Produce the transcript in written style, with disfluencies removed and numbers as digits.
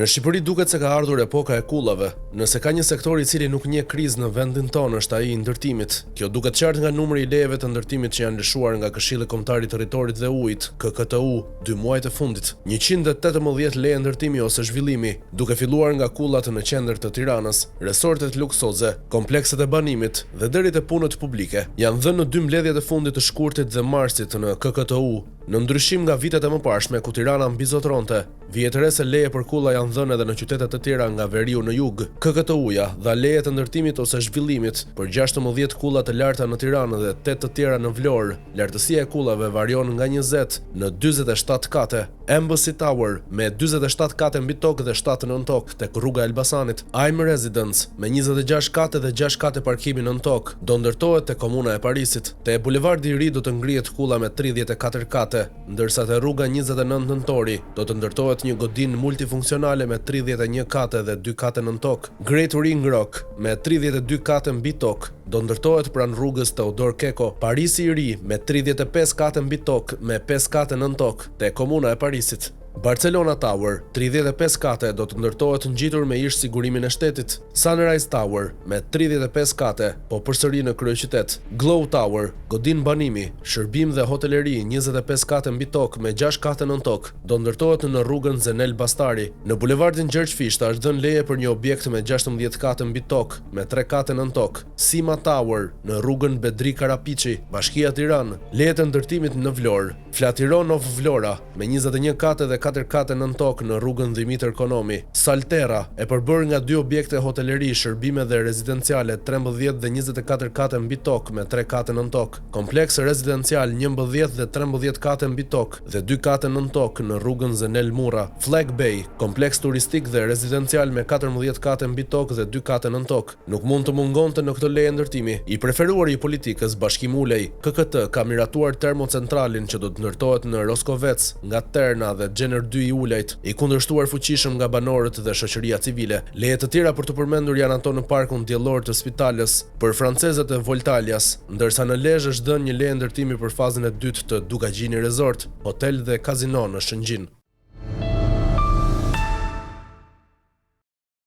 Në Shqipëri duket se ka ardhur epoka e kullave. Nëse ka një sektor i cili nuk njeh krizë në vendin tonë është ai i ndërtimit. Kjo duket qartë nga numri i lejeve të ndërtimit që janë lëshuar nga Këshilli Kombëtar i Territorit dhe Ujit, KKTU, 2 muajt e fundit. 118 leje ndërtimi ose zhvillimi, duke filluar nga kullat në qendër të Tiranës, resortet luksoze, komplekset e banimit dhe deri te punët publike. Janë dhënë në 2 mbledhjet e fundit të shkurtit dhe marsit në KKTU. Në ndryshim nga vitet e mëparshme ku Tirana mbizotronte, vjetëre se leje për kulla janë dhënë edhe në qytetet të tjera nga veriu në jug. KKTU-ja dha leje të ndërtimit ose zhvillimit për 16 kulla të larta në Tiranë dhe 8 të tjera në Vlorë. Lartësia e kullave varion nga 20 në 47 kate. Embassy Tower me 47 kate mbi tokë dhe 7 nën tokë tek rruga Elbasanit. I'm Residence me 26 kate dhe 6 kate parkimi nën tokë do ndërtohet te komuna e Parisit. Te bulevardi i ri do të ngrihet kulla me 34 kate, ndërsa te rruga 29 nëntori do të ndërtohet një godinë multifunksionale me 31 kate dhe 2 kate nën tokë. Great Ring Rock me 32 kate mbi tokë do ndërtohet pranë rrugës Teodor Keko. Parisi i ri me 35 kate mbi tokë me 5 kate nën tokë te komuna e Parisit. Barcelona Tower, 35 kate do të ndërtohet ngjitur me ish sigurimin e shtetit. Sunrise Tower me 35 kate, po përsëri në kryeqytet. Glow Tower, godin banimi, shërbim dhe hoteleri, 25 kate mbi tokë me 6 kate nën tokë, do ndërtohet në rrugën Zenel Bastari. Në bulevardin Gjergj Fishta është dhënë leje për një objekt me 16 kate mbi tokë me 3 kate nën tokë. Sima Tower në rrugën Bedri Karapiçi, Bashkia Tiranë. Leje të ndërtimit në Vlorë. Flatironov Vlora me 21 kate dhe 4 kate nën tokë në rrugën Dimitër Konomi. Saltera e përbërë nga 2 objekte hoteleri, shërbime dhe rezidenciale, 13 dhe 24 kate mbi tokë me 3 kate nën tokë. Kompleks rezidencial 11 dhe 13 kate mbi tokë dhe 2 kate nën tokë në rrugën Zenel Murra. Flag Bay, kompleks turistik dhe rezidencial me 14 kate mbi tokë dhe 2 kate nën tokë. Nuk mund të mungonte në këtë leje ndërtimi i preferuar i politikës Bashkim Ulej. KKT ka miratuar termocentralin që do të ndërtohet në Roskovec nga Terna dhe Gjener 2 i Ulajt, i kundërshtuar fuqishëm nga banorët dhe shoqëria civile. Leje të tjera për të përmendur janë ato në parkun diellor të Spitalës për francezët e Voltalias, ndërsa në Lezhë është dhënë një leje ndërtimi për fazën e dytë të Dugagjini Resort, hotel dhe kazino në Shëngjin.